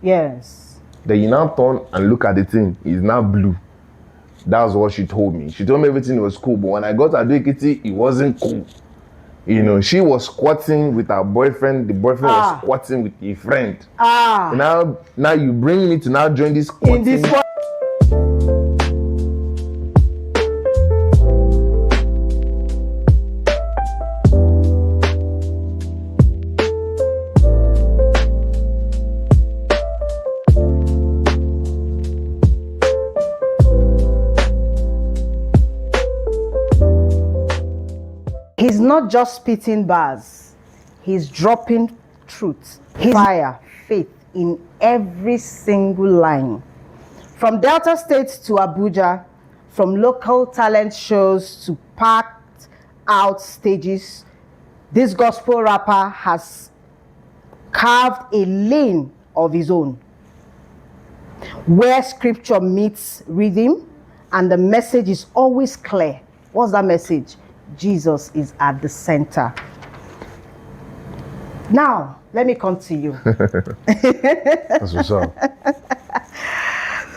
Yes. Then you now turn and look at the thing, it's now blue. That's what she told me. She told me everything was cool, but when I got to Ado Ekiti, it wasn't cool. You know, she was squatting with her boyfriend, the boyfriend was squatting with a friend. Now you bring me to now join this squatting. In this one. He's not just spitting bars, he's dropping truth, fire, faith in every single line. From Delta State to Abuja, from local talent shows to packed out stages, this gospel rapper has carved a lane of his own, where scripture meets rhythm and the message is always clear. What's that message? Jesus is at the center. Now, let me come to you. That's what's up.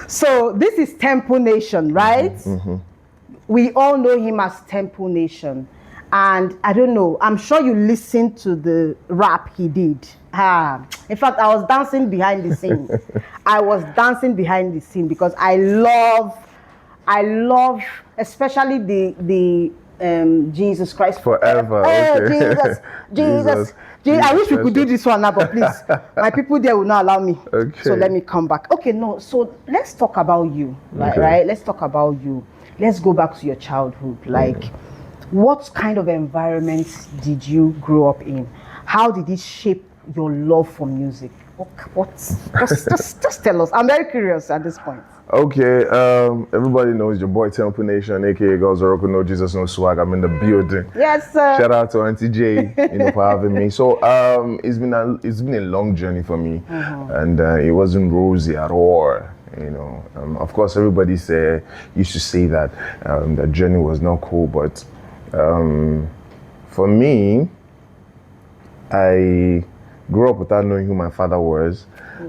So, this is Temple Nation, right? We all know him as Temple Nation. And I don't know, I'm sure you listened to the rap he did. In fact, I was dancing behind the scene. I was dancing behind the scene because I love, especially the Jesus Christ forever. Okay. Jesus. I wish we could do this one now, but please, my people there will not allow me. Okay. So let me come back. Okay, no. So let's talk about you, right? Let's talk about you. Let's go back to your childhood. Like, what kind of environment did you grow up in? How did it shape your love for music? Just tell us. I'm very curious at this point. Okay, everybody knows your boy Temple Nation, aka Girls Oroku No Jesus No Swag. I'm in the building. Yes, sir. Shout out to Aunty Ejay, for having me. So it's been a long journey for me, and it wasn't rosy at all. You know, of course, everybody used to say that the journey was not cool, but for me, I grew up without knowing who my father was.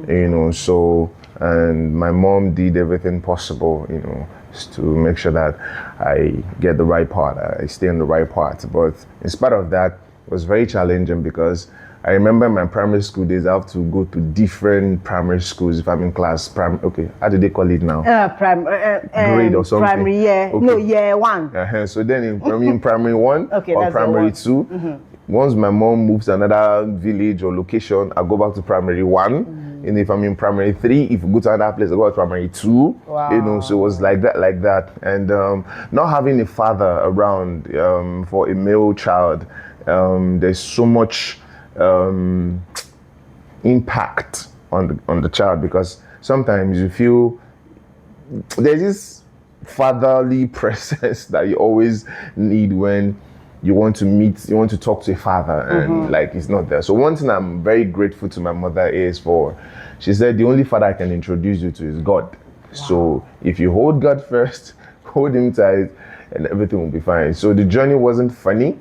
You know, so. And my mom did everything possible, you know, to make sure that I get the right part, I stay on the right part. But in spite of that, it was very challenging because I remember in my primary school days, I have to go to different primary schools if I'm in class. Okay, how do they call it now? Grade or something? Primary, yeah. Okay. No, year one. So then in primary one okay, or primary two, once my mom moves to another village or location, I go back to primary one. And if I'm in primary 3, if you go to another place, I go to primary 2. Wow. You know, so it was like that. And not having a father around for a male child, there's so much impact on the child, because sometimes you feel there's this fatherly presence that you always need when you want to talk to a father, and like it's not there. So one thing I'm very grateful to my mother is she said the only father I can introduce you to is God. Wow. So if you hold God first, hold him tight, and everything will be fine. So the journey wasn't funny.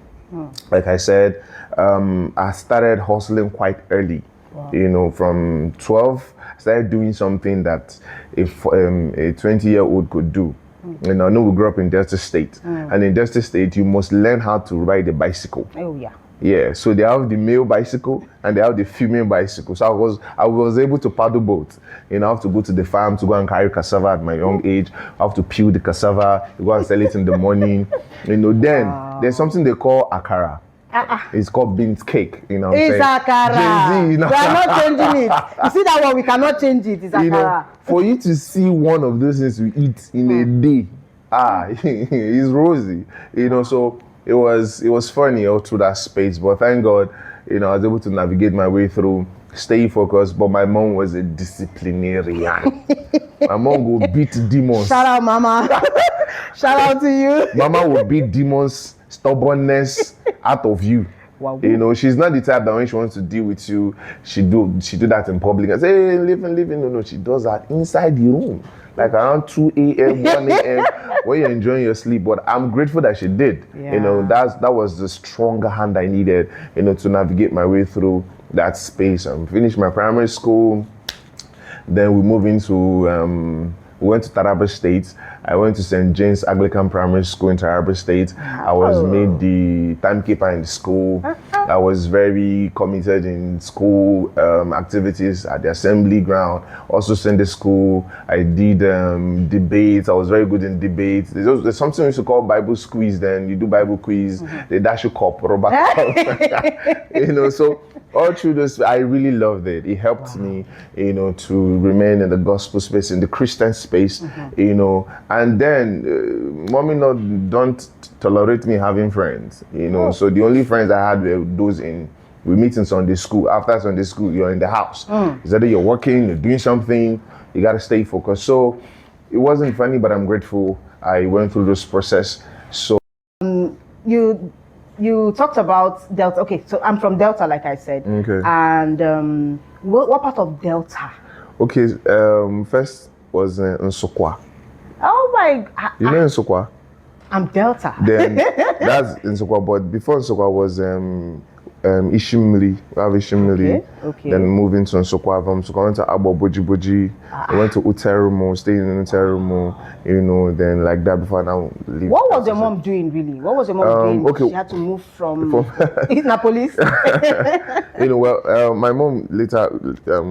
Like I said, I started hustling quite early. Wow. You know, from 12, I started doing something that a 20-year-old could do. You know, I know we grew up in Delta State, and in Delta State, you must learn how to ride a bicycle. Oh yeah. Yeah, so they have the male bicycle and they have the female bicycle. So I was able to paddle both. You know, I have to go to the farm to go and carry cassava at my young age. I have to peel the cassava, go and sell it in the morning. You know, then there's something they call akara. It's called beans cake, you know what I'm saying? It's akara. You know? We are not changing it. You see that one? We cannot change it. It's akara. You know, for you to see one of those things we eat in a day, it's rosy. You know, so it was funny all through that space. But thank God, you know, I was able to navigate my way through, stay focused. But my mom was a disciplinarian. My mom would beat demons. Shout out, Mama. Shout out to you. Mama would beat demons, stubbornness out of you. Wow. You know, she's not the type that when she wants to deal with you, she do that in public and say, hey, leave. No, she does that inside the room. Like around 2 a.m., 1 a.m. when you're enjoying your sleep. But I'm grateful that she did. Yeah. You know, that was the stronger hand I needed, you know, to navigate my way through that space. I finished my primary school. Then we moved into, we went to Taraba State. I went to St. James Anglican Primary School in Taraba State. I was made the timekeeper in the school. I was very committed in school activities at the assembly ground. Also Sunday school. I did debates. I was very good in debates. There's something we used to call Bible squeeze. Then you do Bible quiz. They dash you cup, rubber cup. So all through this, I really loved it. It helped me, to remain in the gospel space, in the Christian space, And then, mommy don't tolerate me having friends, So the only friends I had were those we meet in Sunday school. After Sunday school, you're in the house. It's either you're working, you're doing something, you got to stay focused. So it wasn't funny, but I'm grateful I went through this process. So you talked about Delta. Okay, so I'm from Delta, like I said. Okay. And what part of Delta? Okay, first was Nsukwa. Oh my! You know Nsukwa? I'm Delta. Then that's Nsukwa, but before Nsukwa was Ishimili. We have Ishimili. Okay. Then moving to Nsukwa. From Nsukwa, I went to Abo Boji. I went to Uterumo, staying in Uterumo. Then like that before now. What was your mom doing really? What was your mom doing? Okay. She had to move from Napolis. Well, my mom later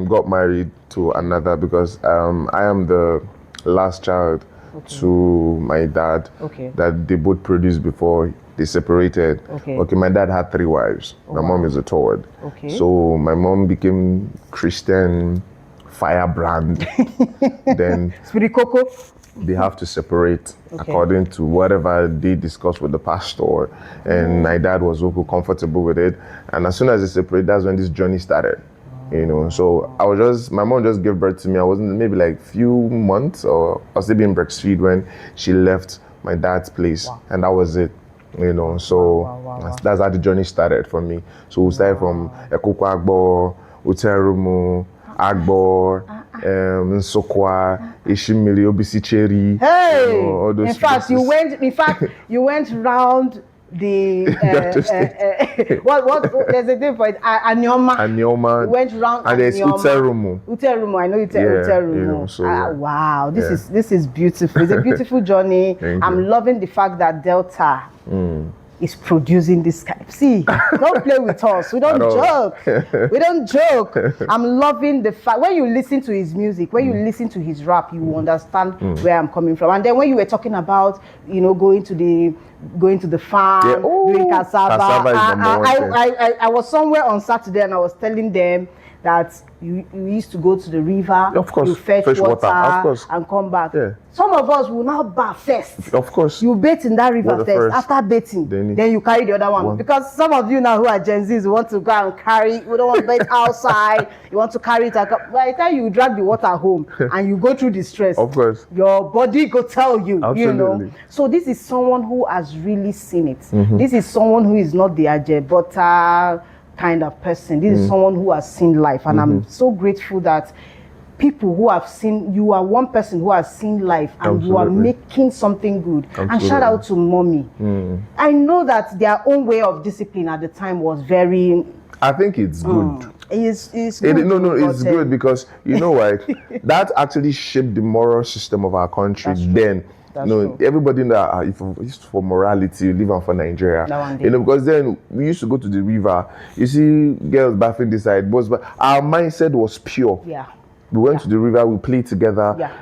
got married to another because I am the last child to my dad that they both produced before they separated. Okay, my dad had 3 wives. My mom is a third. So my mom became Christian firebrand. Then Spirit Coco. They have to separate according to whatever they discussed with the pastor. And my dad was also comfortable with it. And as soon as they separate, that's when this journey started. So my mom just gave birth to me. I wasn't maybe like few months, or I was still being breastfeed when she left my dad's place. And that was it. So that's how the journey started for me. So we started from Ekoko Agbo, Uterumu, Agbo, Nsukwa, Ishimili, Obisicheri. Hey! All those in fact, places. you went round the what there's a name for it. Anyoma. You went round and there's Uterumu. Uterumu, I know Uterumu. Wow, this is beautiful. It's a beautiful journey. I'm loving the fact that Delta is producing this kind. See, don't play with us. We don't joke. We don't joke. I'm loving the fact when you listen to his music, when you listen to his rap, you understand where I'm coming from. And then when you were talking about, going to the farm, doing cassava. I was somewhere on Saturday and I was telling them that you used to go to the river, of course, you fetch water, of course, and come back. Yeah. Some of us will now bath first. Of course. You bathe in that river first. After bathing, then you carry the other one. Because some of you now who are Gen Zs want to go and carry, we don't want to bathe outside, you want to carry it. By the time you drag the water home and you go through the stress, of course, your body go tell you, absolutely. So this is someone who has really seen it. This is someone who is not the Ejay butter kind of person. This is someone who has seen life, and I'm so grateful that people who have seen, you are one person who has seen life, and you are making something good. And shout out to mommy. I know that their own way of discipline at the time was very, I think it's good. It's good. It's good because you know why? That actually shaped the moral system of our country. Then everybody know if it's for morality, you live on for Nigeria. Because then we used to go to the river. You see girls bathing this side, but our mindset was pure. Yeah. We went to the river, we played together. Yeah.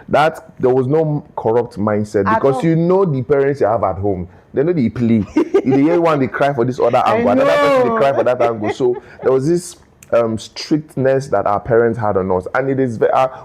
There was no corrupt mindset because the parents you have at home, they know they play. If they hear one, they cry for this other angle, another person they cry for that angle. So there was this strictness that our parents had on us, and it is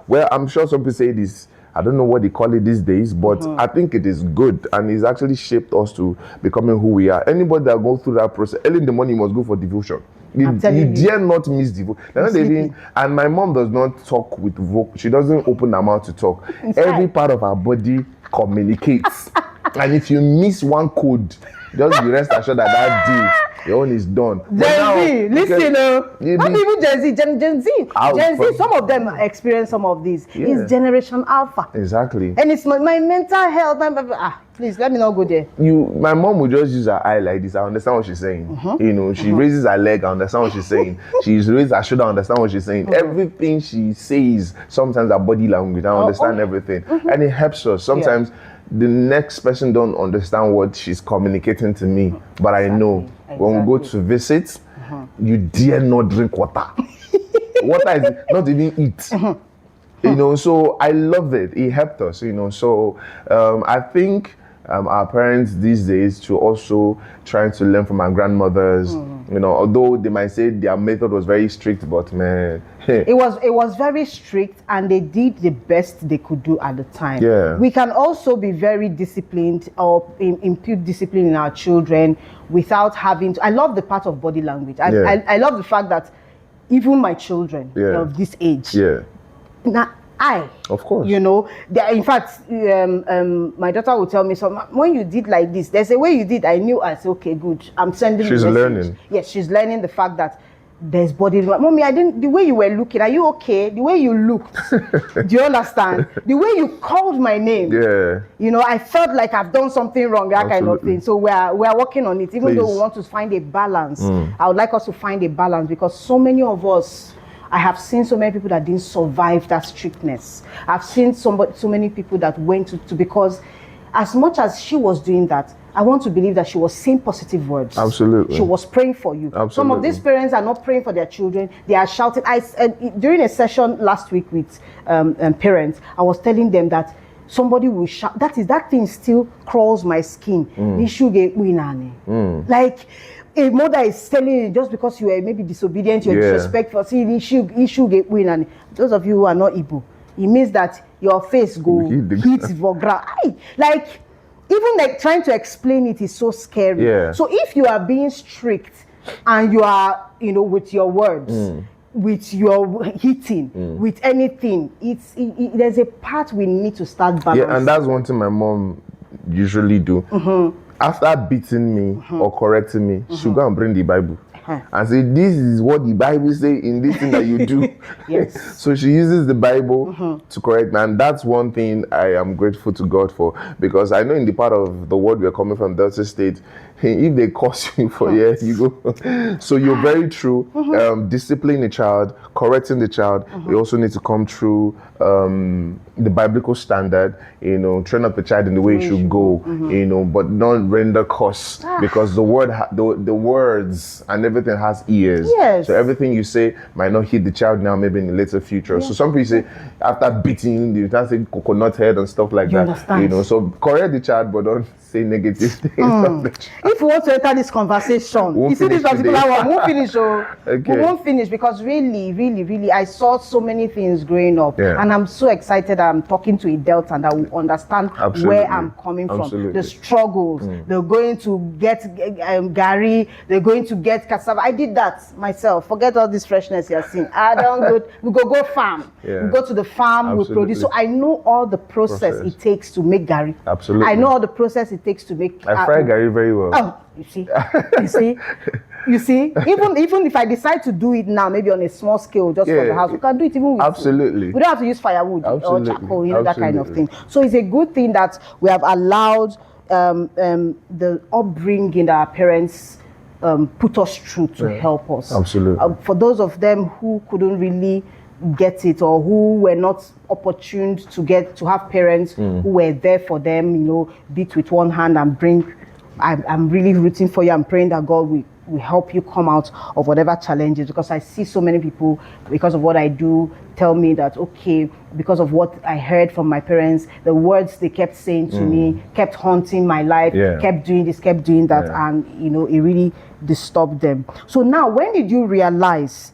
well, I'm sure some people say this. I don't know what they call it these days, but I think it is good, and it's actually shaped us to becoming who we are. Anybody that goes through that process, early in the morning must go for devotion. You dare not miss devotion. And my mom does not talk with vocal. She doesn't open her mouth to talk. Every part of her body communicates. And if you miss one code, just be rest assured that Your own is done. Gen Z, listen, not even Gen Z, Gen Z. Out Gen Z, from- some of them experience some of these. Yeah. It's Generation Alpha. Exactly. And it's my mental health. Please, let me not go there. My mom would just use her eye like this. I understand what she's saying. You know, she raises her leg. I understand what she's saying. She raises her shoulder. I understand what she's saying. Everything she says, sometimes her body language. I understand everything, and it helps us. Sometimes the next person don't understand what she's communicating to me, but I know when we go to visit, you dare not drink water. Water is not even eat. You know, so I love it. It helped us, you know. So I think our parents these days to also trying to learn from our grandmothers, you know, although they might say their method was very strict, but man, it was very strict, and they did the best they could do at the time. Yeah. We can also be very disciplined or impute discipline in our children without having to. I love the part of body language. I love the fact that even my children of this age. Now, of course, you know, in fact, my daughter will tell me, so when you did like this, there's a way you did. I knew. I said, okay, good. I'm sending. She's learning. Yes, she's learning the fact that there's body. Mommy, I didn't. The way you were looking, are you okay? The way you looked, do you understand? The way you called my name. Yeah. You know, I felt like I've done something wrong. That kind of thing. So we are working on it. Even though we want to find a balance, I would like us to find a balance, because so many of us. I have seen so many people that didn't survive that strictness. I've seen so many people that went to because as much as she was doing that, I want to believe that she was saying positive words. Absolutely. She was praying for you. Absolutely. Some of these parents are not praying for their children. They are shouting. During a session last week with parents, I was telling them that somebody will shout. That thing still crawls my skin. Like, a mother is telling you just because you are maybe disobedient, you're disrespectful. See, issue get win, and those of you who are not Igbo, it means that your face go hit the ground. Like, even like trying to explain it is so scary. Yeah. So if you are being strict and you are, you know, with your words, with your hitting, with anything, there's a part we need to start balancing. Yeah, and that's one thing my mom usually do. After beating me or correcting me, she'll go and bring the Bible and say, this is what the Bible say in this thing that you do. Yes. So she uses the Bible to correct me, and that's one thing I am grateful to God for, because I know in the part of the world we're coming from, Delta State, if they curse you for you go. So you're very true. Disciplining the child, correcting the child. We also need to come through the biblical standard, you know, train up the child in the way it should go, you know, but not render curse, because the word, the words and everything has ears. Yes. So everything you say might not hit the child now, maybe in the later future. Yeah. So some people say after beating, you can't say coconut head and stuff like that. Understand? You know, so correct the child, but don't say negative things. If we want to enter this conversation, you see this particular one, we won't finish. We won't finish, because really, I saw so many things growing up, and I'm so excited. I'm talking to a Delta and I will understand where I'm coming from. The struggles. They're going to get Gary. They're going to get cassava. I did that myself. Forget all this freshness you're seeing. I don't go. We go farm. We go to the farm. We produce. So I know all the process it takes to make Gary. Absolutely. I know all the process it takes to make. I fry Gary very well. Oh, you see. Even if I decide to do it now, maybe on a small scale, just for the house, we can do it even with absolutely. Food. We don't have to use firewood or charcoal, you know, that kind of thing. So it's a good thing that we have allowed the upbringing that our parents put us through to help us. Absolutely. For those of them who couldn't really get it, or who were not opportune to have parents who were there for them, you know, beat with one hand and bring. I'm really rooting for you. I'm praying that God will help you come out of whatever challenges, because I see so many people, because of what I do, tell me that, okay, because of what I heard from my parents, the words they kept saying to me kept haunting my life, kept doing this, kept doing that, and, you know, it really disturbed them. So now, when did you realize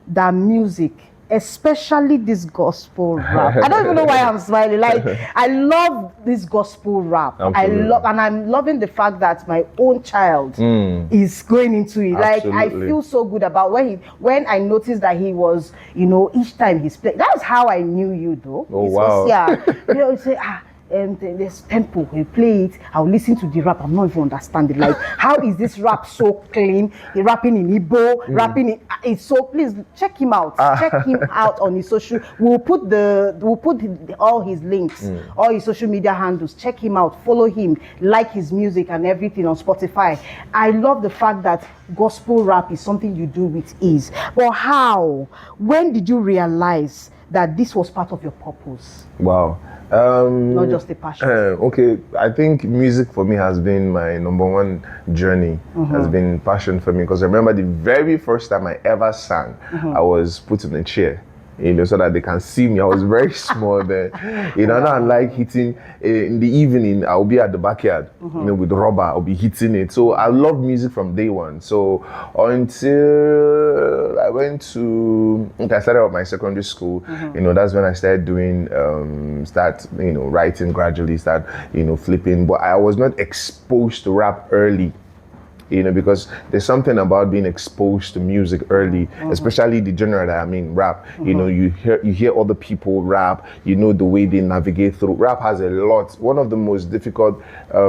that music, especially this gospel rap, I don't even know why I'm smiling, like, I love this gospel rap. Absolutely. I'm loving the fact that my own child is going into it. Like, I feel so good about when I noticed that he was, you know, each time he's playing. That's how I knew you, though. Oh, wow. Yeah. You know, say, there's tempo, we play it, I'll listen to the rap, I'm not even understanding. Like, how is this rap so clean? He rapping in Igbo, rapping in, it's so, please check him out. Check him out on his social, we'll put all his links, all his social media handles. Check him out, follow him, like his music and everything on Spotify. I love the fact that gospel rap is something you do with ease. But when did you realize that this was part of your purpose? Wow. Not just a passion. Okay, I think music for me has been my number one journey, has been passion for me, because I remember the very first time I ever sang, I was put in a chair, so that they can see me. I was very small then, now I like hitting, in the evening I'll be at the backyard, with rubber, I'll be hitting it. So I love music from day one. So until I started out my secondary school, that's when I started doing, writing gradually, flipping, but I was not exposed to rap early. Because there's something about being exposed to music early, especially the genre that I'm in, rap. You hear other people rap, the way they navigate through. Rap has a lot. One of the most difficult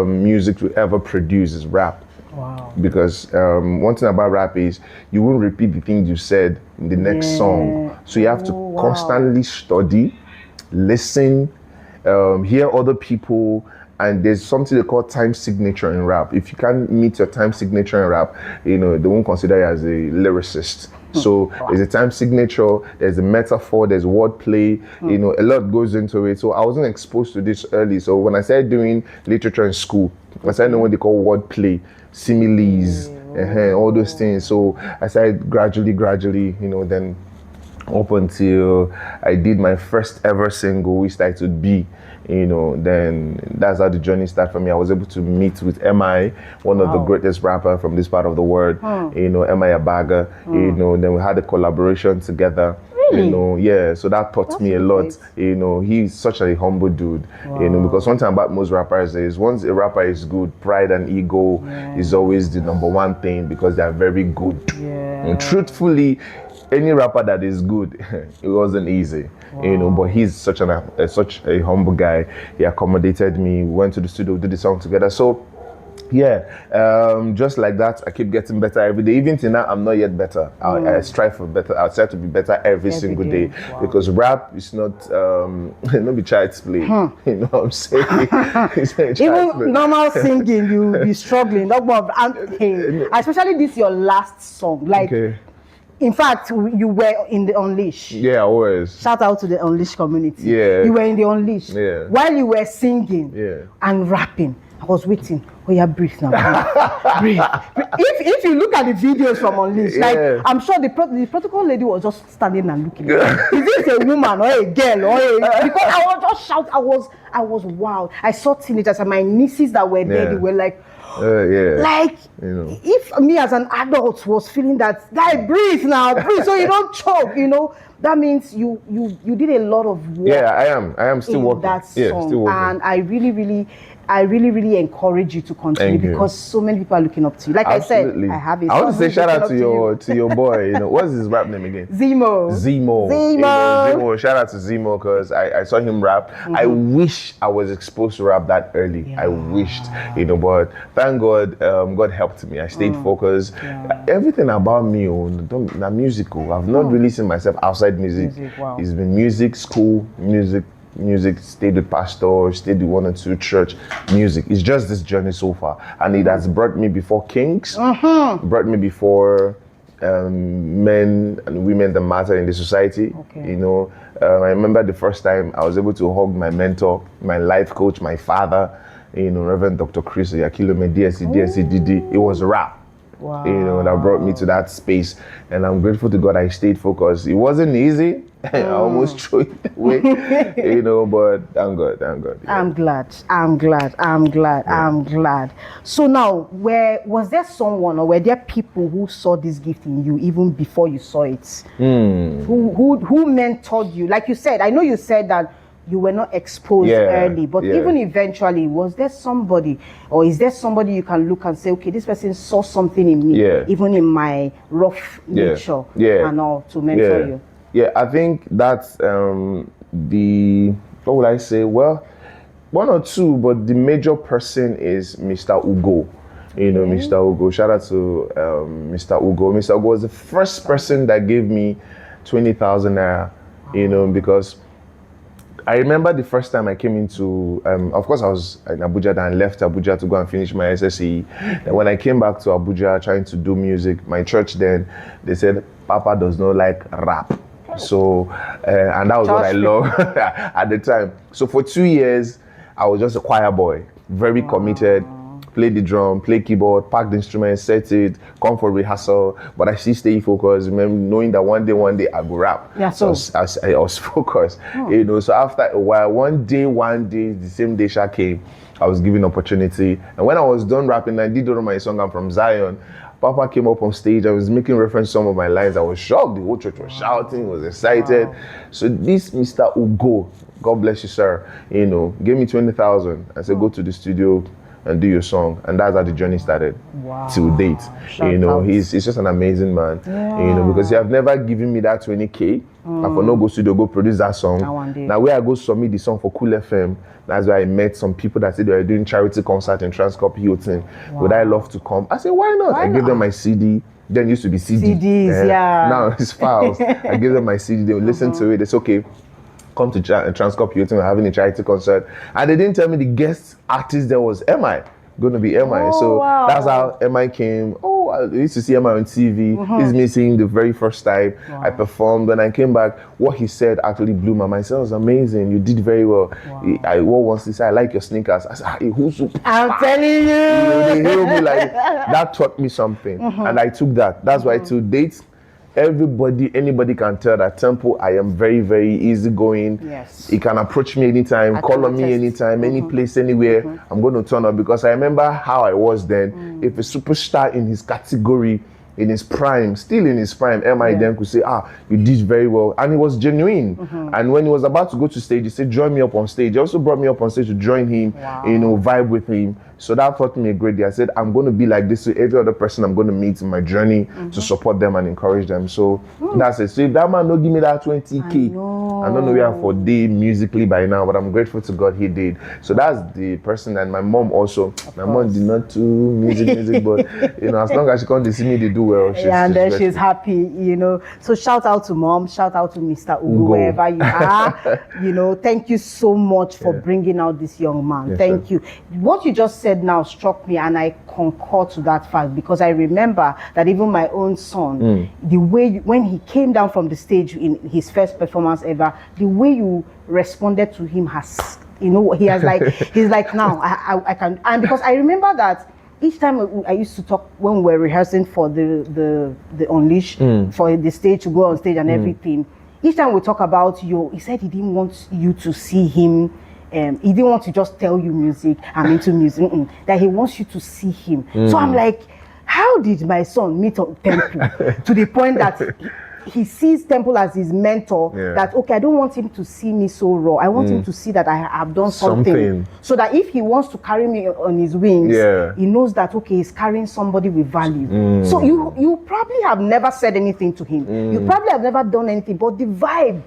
music to ever produce is rap. Wow. Because one thing about rap is you won't repeat the things you said in the next song. So you have to constantly study, listen, hear other people. And there's something they call time signature in rap. If you can't meet your time signature in rap, they won't consider you as a lyricist. So there's a time signature, there's a metaphor, there's wordplay, a lot goes into it. So I wasn't exposed to this early. So when I started doing literature in school, I started knowing what they call wordplay, similes, all those things. So I started gradually, then up until I did my first ever single, which started B. Then that's how the journey started for me. I was able to meet with MI, one of the greatest rappers from this part of the world, MI Abaga, then we had a collaboration together. Really? So that taught me a lot. He's such a humble dude. Because one thing about most rappers is once a rapper is good, pride and ego is always the number one thing, because they are very good. And truthfully, any rapper that is good, it wasn't easy, but he's such a humble guy. He accommodated me. We went to the studio, did the song together. So just like that, I keep getting better every day. Even till now, I'm not yet better. I strive for better. I try to be better every single day. Because rap is not be child's play. You know what I'm saying? It's not Even normal singing, you'll be struggling. Not more especially this your last song. Like, in fact, you were in the Unleash. Yeah, always. Shout out to the Unleash community. Yeah. You were in the Unleash. Yeah. While you were singing and rapping, I was waiting. Oh yeah, breathe now. Breathe. If you look at the videos from Unleash, like, I'm sure the protocol lady was just standing and looking. Is this a woman or a girl because I was just shout. I was wild. I saw teenagers and my nieces that were there. They were like. Like, if me as an adult was feeling that, guy, breathe now, breathe, so you don't choke, that means you did a lot of work. Yeah, I am still working. That song, still working. And I really encourage you to continue because so many people are looking up to you. Like Absolutely. I said, I have a I want to say shout out to your boy. What's his rap name again? Zemo. Zemo. Shout out to Zemo because I saw him rap. I wish I was exposed to rap that early. I wished, but thank God, God helped me. I stayed focused. Everything about me, not musical. I've not really seen myself outside music. It's been music, school, music, stayed with pastors, stayed with one or two church music. It's just this journey so far, and it has brought me before kings, brought me before men and women that matter in the society. I remember the first time I was able to hug my mentor, my life coach, my father, Reverend Dr. Chris Yakilome, DSC, it was rap. That brought me to that space, and I'm grateful to God I stayed focused. It wasn't easy. I almost threw it away, but thank God. Yeah. I'm glad. So now, was there someone or were there people who saw this gift in you even before you saw it? Who mentored you? Like you said, I know you said that you were not exposed early, but even eventually, was there somebody or is there somebody you can look and say, okay, this person saw something in me, even in my rough nature and all, to mentor you? Yeah, I think that's what would I say? Well, one or two, but the major person is Mr. Ugo. You know, Mr. Ugo. Shout out to Mr. Ugo. Mr. Ugo was the first person that gave me 20,000 naira. You know, because I remember the first time I came into, of course I was in Abuja, then I left Abuja to go and finish my SSE. Then when I came back to Abuja trying to do music, my church then, they said, Papa does not like rap. So, and that was what I loved at the time. So for 2 years, I was just a choir boy, very committed. Play the drum, play keyboard, pack the instruments, set it, come for rehearsal. But I still stay focused, knowing that one day I will rap. Yeah, so I was focused, you know. So after a while, one day, the same day Sha came, I was given opportunity. And when I was done rapping, I did all my song. I'm from Zion. Papa came up on stage. I was making reference to some of my lines. I was shocked. The whole church was shouting, was excited. Wow. So this Mr. Ugo, God bless you, sir, you know, gave me 20,000. I said, go to the studio and do your song, and that's how the journey started. Wow. Till date. You know, he's just an amazing man. Yeah. You know, because he have never given me that 20K. And for no go studio, go produce that song. Now where I go submit the song for Cool FM, that's where I met some people that said they were doing charity concert in Transcorp Hilton. Wow. Would I love to come? I said, why not? I gave them my CD. Then it used to be CDs, yeah. Now it's files. I gave them my CD. They would listen to it. It's okay. Come to Transcorp Hilton, we're having a charity concert, and they didn't tell me the guest artist there was MI, going to be MI. So that's how MI came. I used to see MI on TV. He's me singing the very first time. I performed. When I came back, what he said actually blew my mind. He said, it was amazing. You did very well. I wore once. He said, I like your sneakers. I said, hey, who's I'm telling you. They hailed me like that. Taught me something, and I took that. That's why to date. Anybody can tell that Temple, I am very, very easygoing. Yes. He can approach me anytime, call on me anytime, any place, anywhere. I'm going to turn up, because I remember how I was then. If a superstar in his category, in his prime, still in his prime, MI then could say, you did very well. And it was genuine. And when he was about to go to stage, he said, join me up on stage. He also brought me up on stage to join him, you know, vibe with him. So that taught me a great day. I said, I'm going to be like this to every other person I'm going to meet in my journey to support them and encourage them. So that's it. So if that man don't give me that 20K, I don't know where I'm for day musically by now, but I'm grateful to God he did. So that's the person. And my mom also. My mom did not do music, but you know, as long as she can't see me, they do well. She's happy, you know. So shout out to mom, shout out to Mr. Ugo, wherever you are. You know, thank you so much for bringing out this young man. Thank you. What you just said now struck me, and I concur to that fact, because I remember that even my own son, the way when he came down from the stage in his first performance ever, the way you responded to him has, you know, he has like, he's like, now I can, and because I remember that each time I used to talk when we were rehearsing for the Unleash, for the stage, to go on stage and everything, each time we talk about you, he said he didn't want you to see him. He didn't want to just tell you music, I'm into music, that he wants you to see him. So I'm like, how did my son meet Temple to the point that he sees Temple as his mentor, that, okay, I don't want him to see me so raw. I want him to see that I have done something. So that if he wants to carry me on his wings, he knows that, okay, he's carrying somebody with value. So you probably have never said anything to him. You probably have never done anything, but the vibe,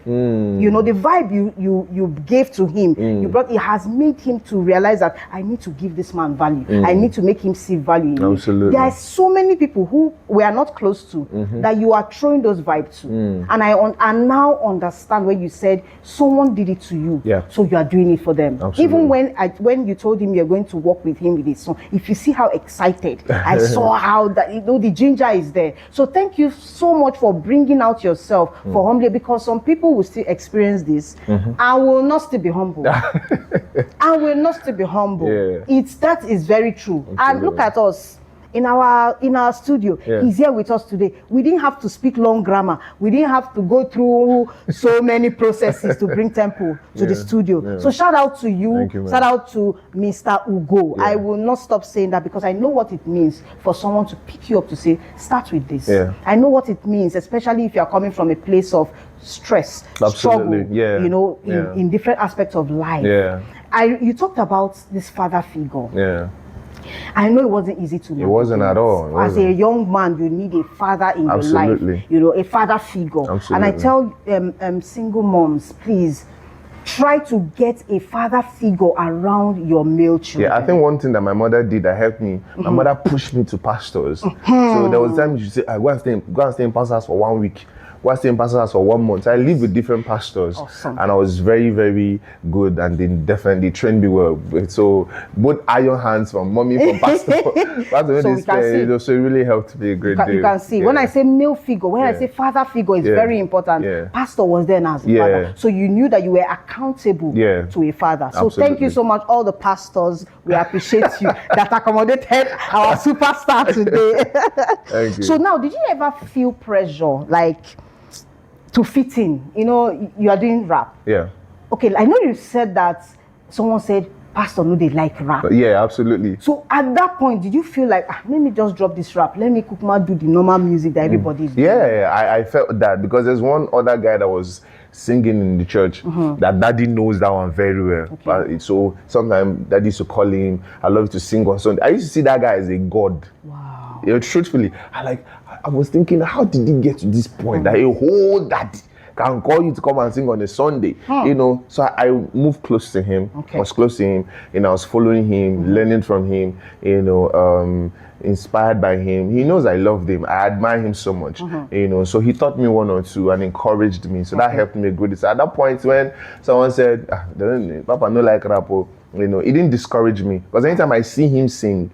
you know, the vibe you gave to him, it has made him to realize that I need to give this man value. I need to make him see value in me. There are so many people who we are not close to that you are throwing those vibes to. And I now understand when you said someone did it to you, so you are doing it for them. Even when you told him you're going to work with him with his song, if you see how excited I saw how that, you know, the ginger is there. So thank you so much for bringing out yourself for humbly, because some people will still experience this and will not still be humble. And will not still be humble. That is very true. And look at us. In our studio, he's here with us today. We didn't have to speak long grammar. We didn't have to go through so many processes to bring Temple to the studio. So shout out to you. Shout out to Mr. Ugo. I will not stop saying that, because I know what it means for someone to pick you up to say, start with this. I know what it means, especially if you are coming from a place of stress, struggle, you know, in different aspects of life. You talked about this father figure. I know it wasn't easy to know. It wasn't at all. As a young man, you need a father in your life. You know, a father figure. And I tell single moms, please try to get a father figure around your male children? Yeah, I think one thing that my mother did that helped me, my mother pushed me to pastors. So there was time she said, I go and stay in pastor's house for 1 week. Go and stay in pastor's house for 1 month. So I lived with different pastors. Awesome. And I was very, very good, and they definitely trained me well. So both iron hands from mommy, from pastor. So we can see. So it really helped me a great deal. You can see. Yeah. When I say male figure, when I say father figure, it's very important. Yeah. Pastor was then as a father. So you knew that you were accountable to a father. So thank you so much, all the pastors. We appreciate you that accommodated our superstar today. Thank you. So now, did you ever feel pressure, like, to fit in? You know, you are doing rap. Yeah. Okay, I know you said that someone said, Pastor, no, they like rap. Yeah, absolutely. So at that point, did you feel like, let me just drop this rap, let me do the normal music that everybody is doing? Yeah, I felt that, because there's one other guy that was singing in the church that daddy knows that one very well. But so sometimes daddy used to call him, I love to sing on Sunday. I used to see that guy as a god. Wow. You know, truthfully, I was thinking, how did he get to this point that a whole daddy can call you to come and sing on a Sunday? You know, so I moved close to him. I was close to him, and I was following him, learning from him, you know, inspired by him. He knows I love him. I admire him so much, you know, so he taught me one or two and encouraged me. So that helped me a good. So at that point when someone said, Papa no like rap, you know, it didn't discourage me, because anytime I see him sing,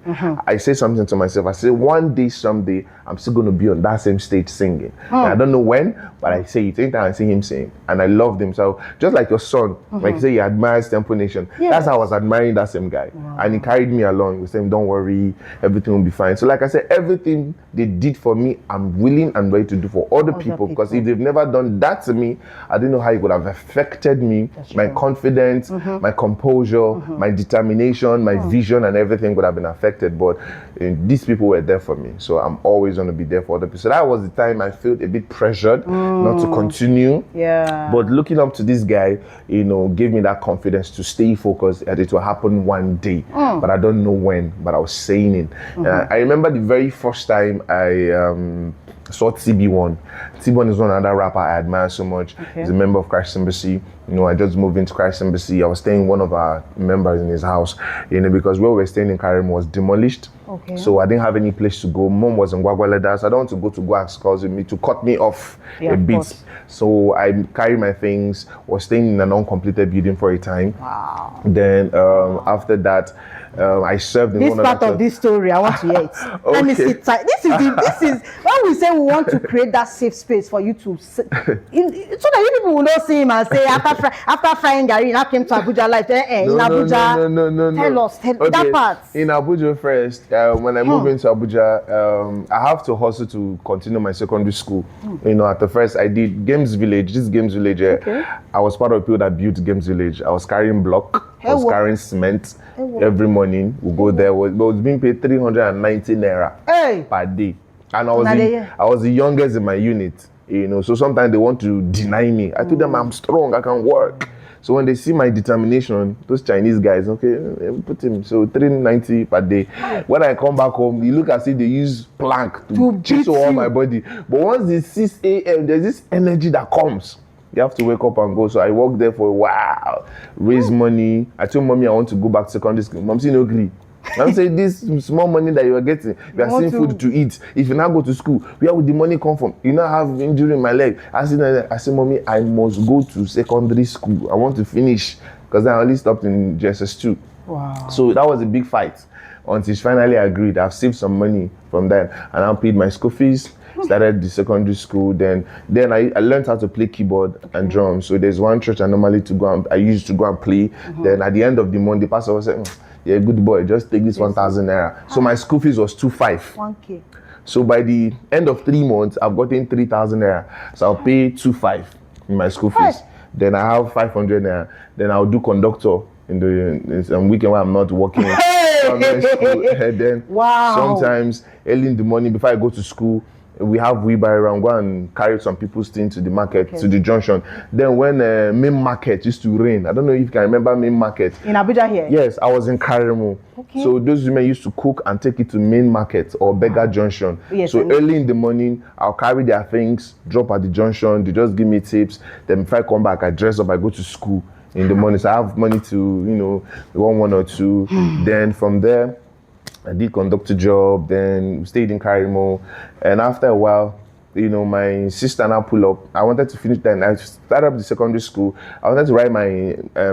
I say something to myself. I say, one day, someday, I'm still going to be on that same stage singing. And I don't know when, but I say it. Anytime I see him sing, and I loved him. So just like your son, like you say, he admires Temple Nation. That's how I was admiring that same guy. And he carried me along. He said, don't worry, everything will be fine. So like I said, everything they did for me, I'm willing and ready to do for other people. Because if they've never done that to me, I don't know how it would have affected me, my confidence, my composure, my determination, my vision, and everything would have been affected. But these people were there for me, so I'm always going to be there for other people. So that was the time I felt a bit pressured not to continue. But looking up to this guy, you know, gave me that confidence to stay focused, that it will happen one day. But I don't know when, but I was saying it. I remember the very first time I saw TB1. TB1 is one other rapper I admire so much. He's a member of Christ Embassy. You know, I just moved into Christ Embassy. I was staying with one of our members in his house, you know, because where we were staying in Karim was demolished. So I didn't have any place to go. Mom was in Gwagwalada, so I don't want to go ask calls with me to cut me off a bit. So I carried my things, was staying in an uncompleted building for a time. Then after that, I served in this one part of this story. I want to hear it. Let me sit tight. This is when we say we want to create that safe space for you to so that you people will not see him and say after frying Gary, I came to Abuja like in Abuja. No. Tell us that part. In Abuja first, when I moved into Abuja, I have to hustle to continue my secondary school. You know, at the first I did Games Village. This Games Village, I was part of people that built Games Village. I was carrying block, I was carrying cement. Every morning we go there. But it was being paid 390 naira per day, and I was the youngest in my unit. You know, so sometimes they want to deny me. I told them I'm strong, I can work. So when they see my determination, those Chinese guys, okay, put him. So 390 per day. When I come back home, you look as if they use plank to chisel all my body. But once it's 6 a.m., there's this energy that comes. You have to wake up and go. So I worked there for a while, raise money. I told mommy I want to go back to secondary school. Mom said no agree. I'm saying this small money that you are getting, you are seeing food to eat. If you now go to school, where would the money come from? You now have injury in my leg. I said, mommy, I must go to secondary school. I want to finish, because I only stopped in JSS2. Wow. So that was a big fight until she finally agreed. I've saved some money from that, and I paid my school fees. Started the secondary school. Then I learned how to play keyboard and drums. So there's one church I used to go and play. Then at the end of the month, the pastor was saying, "Yeah, good boy, just take this 1,000 naira." So my school fees was 2,500. 1K. So by the end of 3 months, I've gotten 3,000 naira. So I'll pay 2,500 in my school fees. Then I have 500 naira. Then I'll do conductor in the weekend when I'm not working. School. And then sometimes early in the morning before I go to school, we have wheelbarrow and go and carry some people's things to the market, to the junction. Then when main market used to rain, I don't know if you can remember main market. In Abuja here? Yes, I was in Karimu. So those women used to cook and take it to main market or beggar junction. So early in the morning, I'll carry their things, drop at the junction, they just give me tips. Then if I come back, I dress up, I go to school. in the morning. So I have money to, one or two. Then from there, I did conductor job, then stayed in Karimo. And after a while, my sister and I pull up. I wanted to finish that. I started up the secondary school. I wanted to write I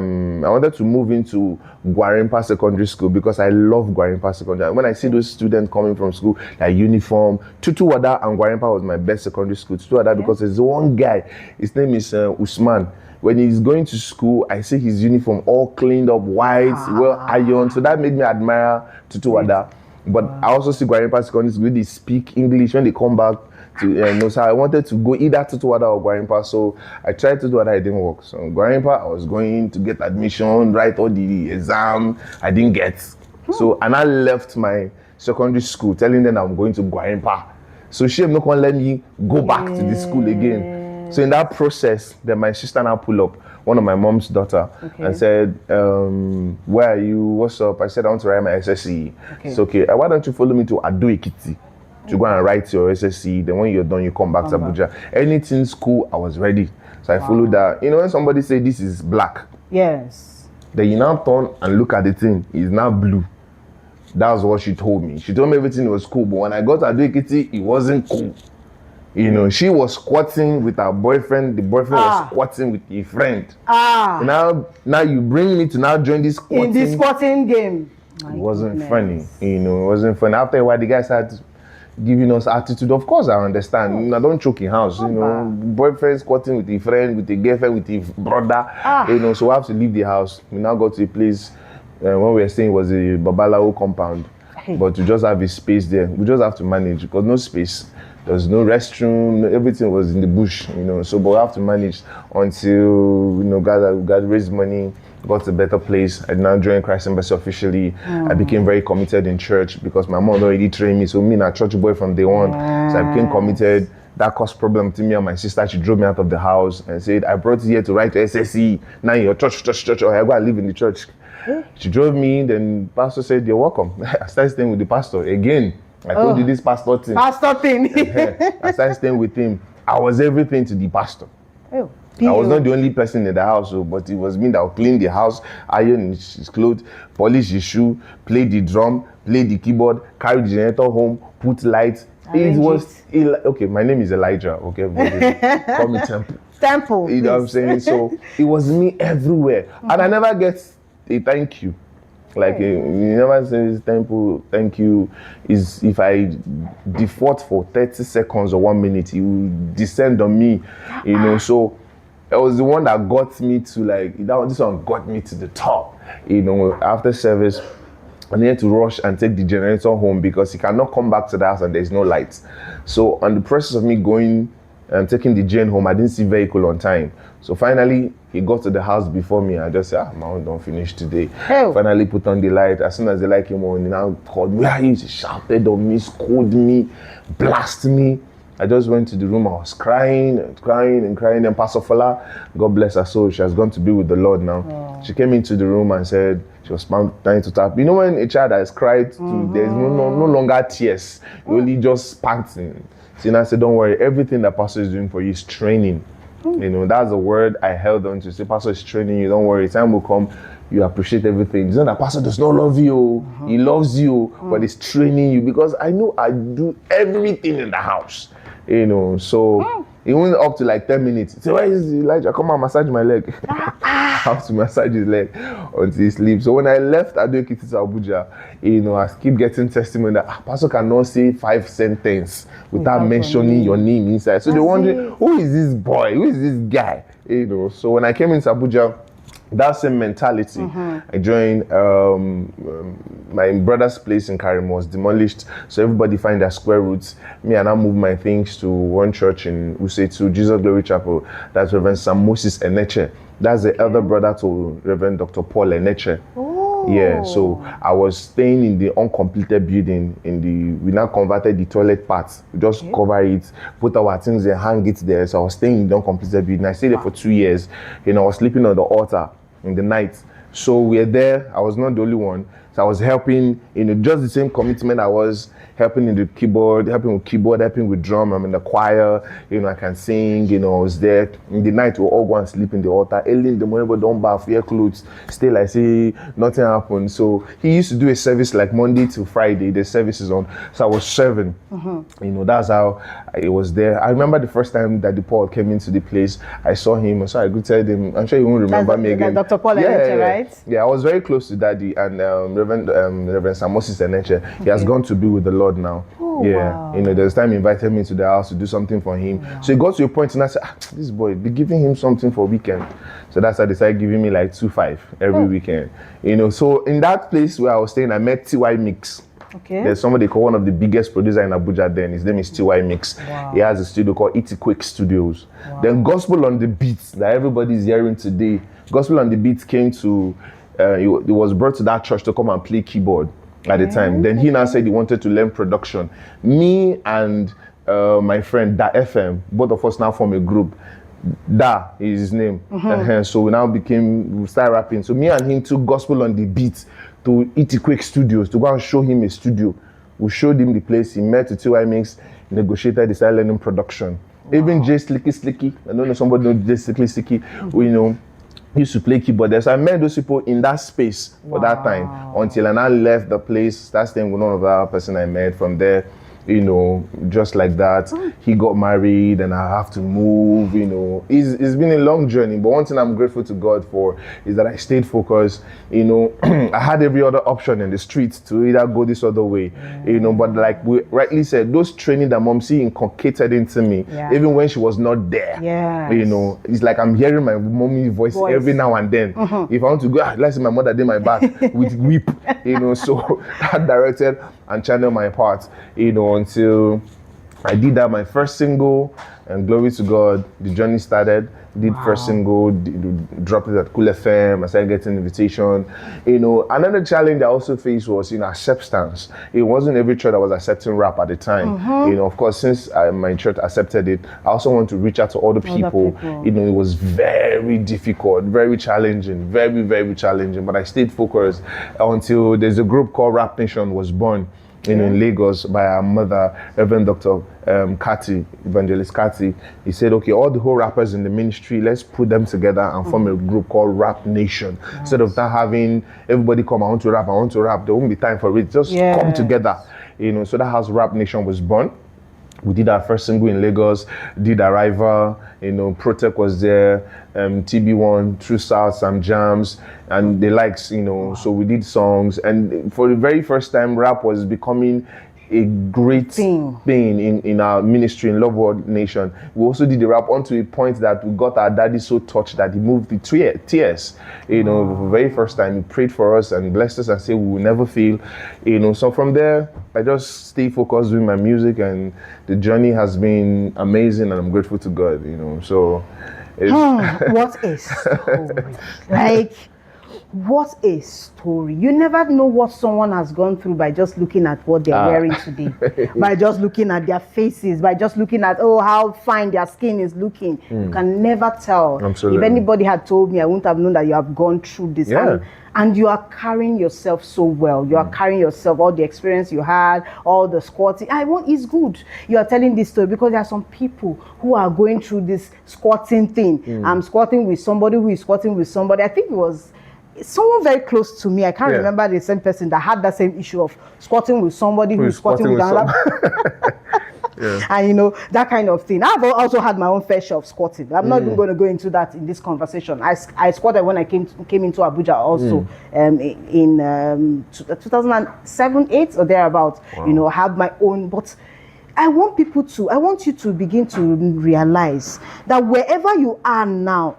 wanted to move into Gwarimpa Secondary School because I love Gwarimpa Secondary. When I see those students coming from school, their uniform, Tutu Wada and Gwarimpa was my best secondary school. Tutu Wada because there's one guy, his name is Usman. When he's going to school, I see his uniform all cleaned up, white, well ironed. So that made me admire Tutu Wada. But I also see Gwarimpa Secondary School, they speak English when they come back. So I wanted to go either to Tuwada or Gwarimpa, so I tried to do Tuwada, it didn't work. So Gwarimpa, I was going to get admission, write all the exam, I didn't get. So, and I left my secondary school telling them I'm going to Gwarimpa. So she not gonna let me go back to the school again. So in that process, then my sister now pull up, one of my mom's daughter, and said, where are you, what's up? I said, I want to write my SSC. It's okay, why don't you follow me to Ado Ekiti? To go and write your SSC, then when you're done, you come back to Abuja. Anything school, I was ready. So I followed that. When somebody say this is black, yes, then you now turn and look at the thing, it's now blue. That's what she told me. She told me everything was cool, but when I got to Adwekiti, it wasn't cool. She was squatting with her boyfriend, the boyfriend was squatting with a friend. Now you bring me to now join this squatting. In this squatting game. It wasn't funny. It wasn't funny. After a while, the guys had giving us attitude. Of course, I understand. I don't choke in house. Boyfriend squatting with a friend, with a girlfriend, with a brother. So we have to leave the house. We now got to a place when we were staying was a Babalawo compound, but to just have a space there, we just have to manage because no space. There's no restroom. Everything was in the bush. So but we have to manage until God raised money. Got a better place. I now joined Christ Embassy officially. I became very committed in church because my mom already trained me. So me, a church boy from day one. So I became committed. That caused problem to me and my sister. She drove me out of the house and said, I brought you here to write your SSC. Now you're church. Or I go and live in the church. She drove me. Then pastor said, you're welcome. I started staying with the pastor. Again, I told you this pastor thing. I started staying with him. I was everything to the pastor. I was not the only person in the house, but it was me that would clean the house, iron his clothes, polish his shoe, play the drum, play the keyboard, carry the generator home, put lights. Okay, my name is Elijah, okay? Call me Temple. Temple. You know what I'm saying? So it was me everywhere. And I never get a thank you. Like you never say Temple, thank you. Is if I default for 30 seconds or 1 minute, it will descend on me, so it was the one that got me to this one got me to the top. After service, I needed to rush and take the generator home because he cannot come back to the house and there's no lights. So on the process of me going and taking the gen home, I didn't see vehicle on time. So finally, he got to the house before me. I just said, my own don't finish today. Finally put on the light. As soon as the light came on, he now called me. He shouted on me, scolded me, blasted me. I just went to the room. I was crying. And Pastor Fola, God bless her soul, she has gone to be with the Lord now. She came into the room and said she was trying to tap. When a child has cried, there's no longer tears. You only just panting. So I said, don't worry. Everything that Pastor is doing for you is training. That's the word I held on to. Say, Pastor is training you. Don't worry. Time will come. You appreciate everything. It's not that Pastor does not love you. He loves you, but he's training you because I know I do everything in the house. So it went up to 10 minutes. He said, where is Elijah? Come on, massage my leg. I have to massage his leg until he sleeps. So when I left Adwekiti to Abuja, I keep getting testimony that Pastor cannot say 5 sentences without mentioning your name inside. So they're wondering, who is this boy? Who is this guy? So when I came into Abuja, that same mentality. I joined my brother's place in Karim was demolished, so everybody find their square roots. Me and I moved my things to one church in Usetu, Jesus Glory Chapel. That's Reverend Sam Moses Eneche. That's the elder brother to Reverend Dr. Paul Eneche. Yeah, so I was staying in the uncompleted building. We now converted the toilet part. We just cover it, put our things there, hang it there. So I was staying in the uncompleted building. I stayed there for 2 years. I was sleeping on the altar in the night. So we're there. I was not the only one. So I was helping, just the same commitment I was helping in the keyboard, helping with drum. I'm in the choir, I can sing, I was there. In the night, we'll all go and sleep in the altar. Early in the morning, but don't bath, wear clothes, stay like, say, nothing happened. So he used to do a service like Monday to Friday, the service is on. So I was serving, that's how it was there. I remember the first time that the Paul came into the place, I saw him, so I greeted him. I'm sure you won't remember me again. Dr. Paul Ejay, right? Yeah, I was very close to Daddy and Reverend Samosis Ejay. He has gone to be with the Lord now. Oh, wow. There's time he invited me to the house to do something for him. Wow. So it got to a point and I said, this boy, be giving him something for weekend. So that's why they started giving me like 2-5 every weekend. So in that place where I was staying, I met TY Mix. Okay. There's somebody called one of the biggest producer in Abuja then. His name is TY Mix. Wow. He has a studio called It Quick Studios. Wow. Then Gospel on the Beats that everybody's hearing today. Gospel on the Beats came to, he was brought to that church to come and play keyboard at the time. Then he now said he wanted to learn production. Me and my friend Da FM, both of us now form a group. Da is his name. So we started rapping. So me and him took Gospel on the Beat to It Quick Studios to go and show him a studio. We showed him the place. He met with TY Mix, negotiated, they started learning production. Wow. Even J Slicky, I don't know somebody knows J Slicky, we used to play keyboard. So I met those people in that space for that time until I now left the place. That's the one of the other person I met from there. Just like that. He got married and I have to move, It's been a long journey, but one thing I'm grateful to God for is that I stayed focused, I had every other option in the streets to either go this other way, but like we rightly said, those training that Momsi inculcated into me, even when she was not there, it's like I'm hearing my mommy voice every now and then. If I want to go, let's say my mother did my back with whip, so that directed and channeled my part, until I did that, my first single, and glory to God, the journey started. Did first single, dropped it at Cool FM, I started getting invitation. Another challenge I also faced was, acceptance. It wasn't every church that was accepting rap at the time. Of course, since my church accepted it, I also want to reach out to other people. It was very difficult, very challenging, very, very challenging, but I stayed focused until there's a group called Rap Nation was born. In Lagos by our mother, Reverend Dr. Kati, Evangelist Kati. He said, okay, all the whole rappers in the ministry, let's put them together and form a group called Rap Nation. Instead of that having everybody come, I want to rap, there won't be time for it. Just come together. So that house Rap Nation was born. We did our first single in Lagos, did Arrival, Protect was there, TB1, True South, some jams, and the likes, so we did songs. And for the very first time, rap was becoming a great thing in our ministry in Love World Nation. We also did the rap onto a point that we got our daddy so touched that he moved the tears. For the very first time, he prayed for us and blessed us and said we will never fail. So from there, I just stay focused doing my music, and the journey has been amazing, and I'm grateful to God. So what a story! What a story. You never know what someone has gone through by just looking at what they're wearing today, by just looking at their faces, by just looking at, how fine their skin is looking. You can never tell. Absolutely. If anybody had told me, I wouldn't have known that you have gone through this. And you are carrying yourself so well. You are carrying yourself, all the experience you had, all the squatting. It's good. You are telling this story because there are some people who are going through this squatting thing. I'm squatting with somebody who is squatting with somebody. I think it was someone very close to me. I can't remember the same person that had that same issue of squatting with somebody who is squatting with another. And that kind of thing. I've also had my own fair share of squatting. I'm not even going to go into that in this conversation. I squatted when I came into Abuja also in 2007, 8 or thereabouts. Wow. Have my own, but I want you to begin to realize that wherever you are now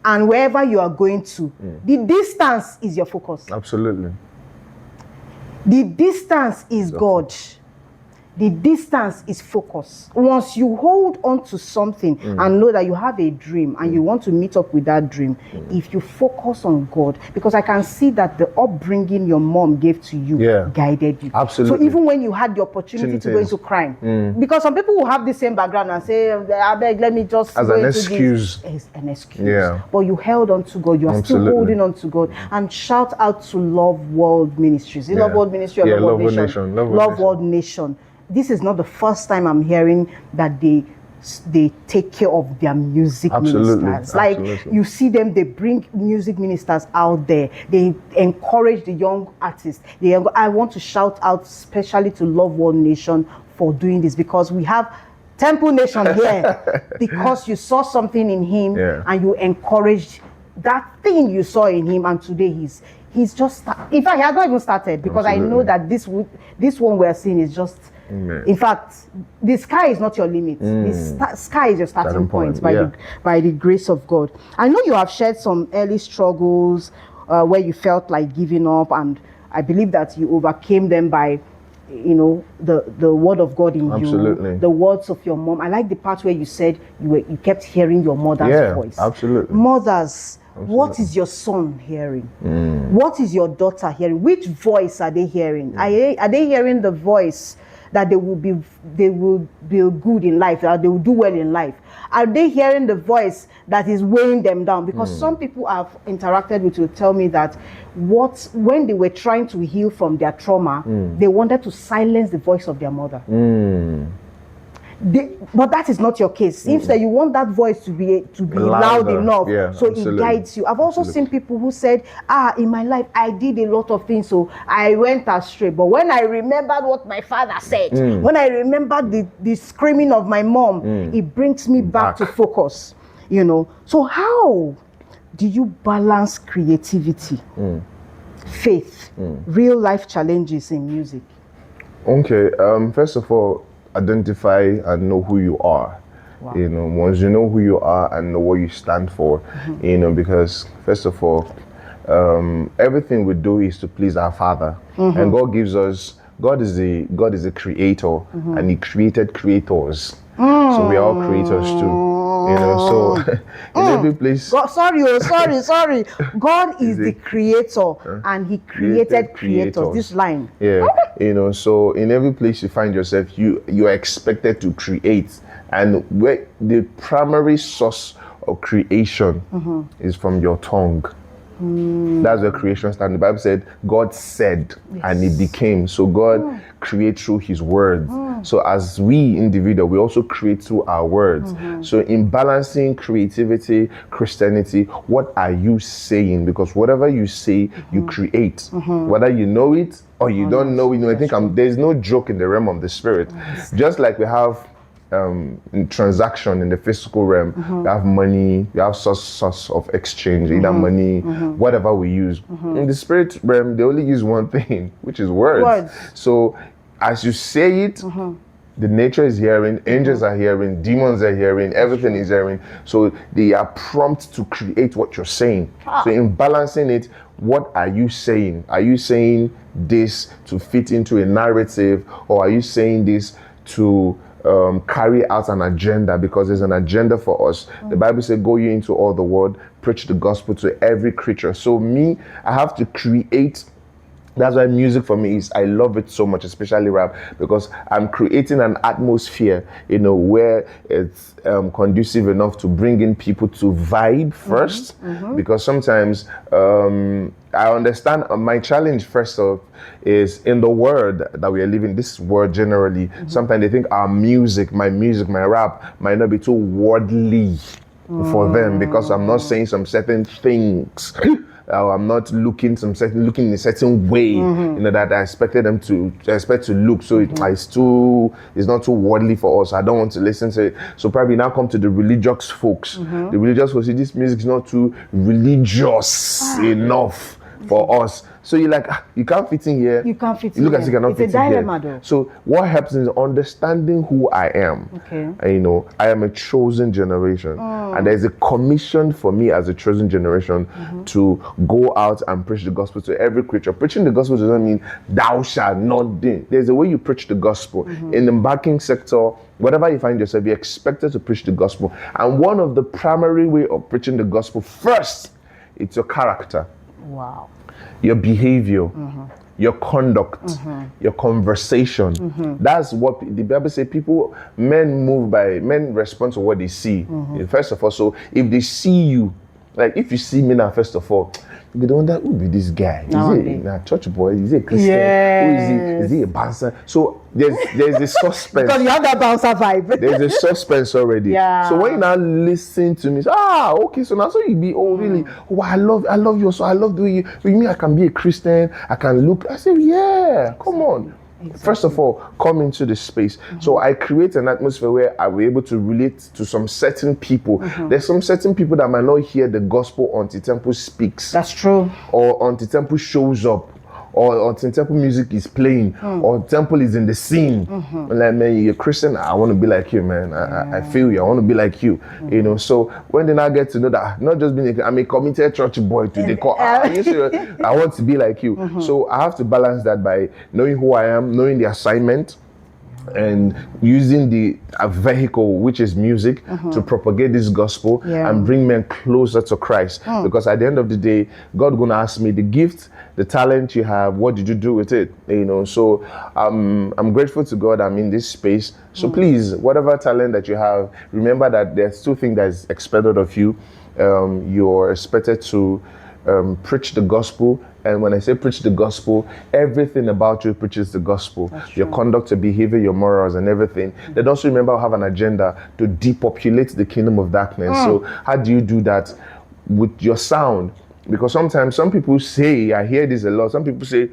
and wherever you are going to, the distance is your focus. Absolutely. The distance is God. The distance is focus. Once you hold on to something and know that you have a dream and you want to meet up with that dream, if you focus on God, because I can see that the upbringing your mom gave to you guided you. Absolutely. So even when you had the opportunity to go into crime, because some people will have the same background and say, I beg, let me just as go an into excuse. this. As an excuse. But you held on to God. You are still holding on to God. And shout out to Love World Ministries. Love World Ministry or Love World Nation? Love World Nation. This is not the first time I'm hearing that they take care of their music ministers. Like you see them, they bring music ministers out there. They encourage the young artists. I want to shout out especially to Love World Nation for doing this, because we have Temple Nation here because you saw something in him and you encouraged that thing you saw in him, and today he's just in fact he has not even started, because I know that this one we're seeing is just in fact the sky is not your limit. The sky is your starting point by the grace of God. I know you have shared some early struggles where you felt like giving up, and I believe that you overcame them by the word of God in you, the words of your mom. I like the part where you said you kept hearing your mother's voice. Mothers, what is your son hearing? What is your daughter hearing? Which voice are they hearing? Are they hearing the voice that they will be good in life, that they will do well in life? Are they hearing the voice that is weighing them down? Because some people I've interacted with will tell me that when they were trying to heal from their trauma, they wanted to silence the voice of their mother. But that is not your case. Seems that you want that voice to be loud enough, so it guides you. I've also seen people who said, in my life I did a lot of things, so I went astray. But when I remembered what my father said, when I remembered the screaming of my mom, it brings me back to focus. So how do you balance creativity, faith, real life challenges in music? Okay, first of all, identify and know who you are. Once you know who you are and know what you stand for, because first of all, everything we do is to please our Father, and God is a creator, and He created creators, so we are all creators too. So in every place. God, sorry. God is the creator, and He created creators. This line. So in every place you find yourself, you are expected to create, and where the primary source of creation is from your tongue. That's where creation started. The Bible said God said, and it became. So God creates through His words. So as we individual, we also create through our words. So in balancing creativity, Christianity, what are you saying? Because whatever you say, you create. Whether you know it or you don't know it. I think there's no joke in the realm of the spirit. Just like we have in transaction in the physical realm, we have money, we have source of exchange, either money, whatever we use. In the spirit realm, they only use one thing, which is words. So as you say it, the nature is hearing, angels are hearing, demons are hearing, everything is hearing. So they are prompt to create what you're saying. So in balancing it, what are you saying? Are you saying this to fit into a narrative, or are you saying this to carry out an agenda? Because there's an agenda for us. The Bible says, go ye into all the world, preach the gospel to every creature. So I have to create. That's why music for me I love it so much, especially rap, because I'm creating an atmosphere, where it's conducive enough to bring in people to vibe first. Because sometimes I understand my challenge first off is in the world that we are living, this world generally, sometimes they think my music, my rap might not be too worldly for them, because I'm not saying some certain things. I'm not looking in a certain way, that I expected them to look. So it's not too worldly for us. I don't want to listen to it. So probably now come to the religious folks. The religious folks say this music is not too religious enough. for us. So you're like, you can't fit in here. You can't fit You look in as you here. cannot It's fit a in dilemma, here. though. So what happens is understanding who I am. Okay. And, you know, I am a chosen generation. And there's a commission for me as a chosen generation to go out and preach the gospel to every creature. Preaching the gospel doesn't mean thou shalt not do. There's a way you preach the gospel. In the banking sector, whatever you find yourself, you're expected to preach the gospel. And one of the primary way of preaching the gospel, first, it's your character. Wow. Your behavior, your conduct, your conversation. That's what the Bible says. Men respond to what they see. First of all, so if they see you, like if you see me now, first of all, you don't wonder who be this guy. Is he a church boy? Is he a Christian? Yes. Who is he? Is he a bouncer? So there's a suspense. Because you have that bouncer vibe. There's a suspense already. Yeah. So when you now listen to me, okay, so now so you be, really, I love you. So I love the way you mean I can be a Christian, I can look. I say, yeah, come on. Exactly. First of all, come into the space. So I create an atmosphere where I will able to relate to some certain people. There's some certain people that might not hear the gospel until Temple speaks. That's true. Or until Temple shows up. Or until Temple music is playing. Or Temple is in the scene. Like, man, you're a Christian, I want to be like you, man. I feel you, I want to be like you. You know, so when they now get to know that, not just being I'm a committed church boy to the core, I want to be like you. So I have to balance that by knowing who I am, knowing the assignment, and using a vehicle, which is music, to propagate this gospel and bring men closer to Christ. Because at the end of the day, God gonna ask me the gift, the talent you have, what did you do with it? You know, so I'm grateful to God I'm in this space. So please, whatever talent that you have, remember that there's two things that is expected of you. You're expected to preach the gospel. And when I say preach the gospel, everything about you preaches the gospel. Your conduct, your behavior, your morals, and everything. Then also remember I have an agenda to depopulate the kingdom of darkness. So how do you do that? With your sound. Because sometimes some people say, I hear this a lot, some people say,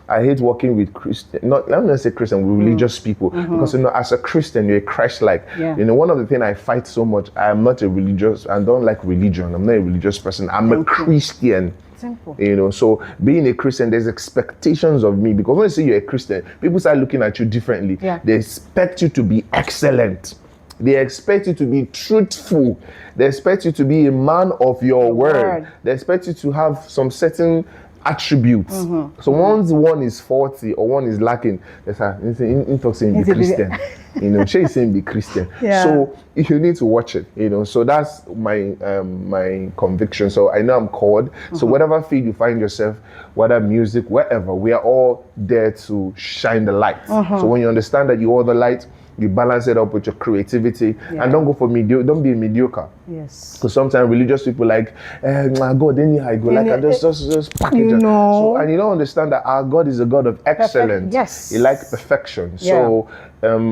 I hate working with Christian, let me not say Christian, with religious people. Because, you know, as a Christian, you're a Christ-like. You know, one of the things I fight so much, I am not a religious, I don't like religion. I'm not a religious person. I'm a Christian. Simple. You know, so being a Christian, there's expectations of me. Because when you say you're a Christian, people start looking at you differently. They expect you to be excellent. They expect you to be truthful. They expect you to be a man of your word. They expect you to have some certain attributes. So once one is faulty or one is lacking, there's saying be Christian. You know, she's saying be Christian. So you need to watch it. You know, so that's my my conviction. So I know I'm called. So whatever field you find yourself, whether music, wherever, we are all there to shine the light. So when you understand that you are the light, you balance it up with your creativity, and don't go for don't be mediocre. Yes. Because sometimes religious people like, God, anyhow I go, like I just package you it. know. So, and you don't understand that our God is a God of excellence. Yes. He likes perfection. So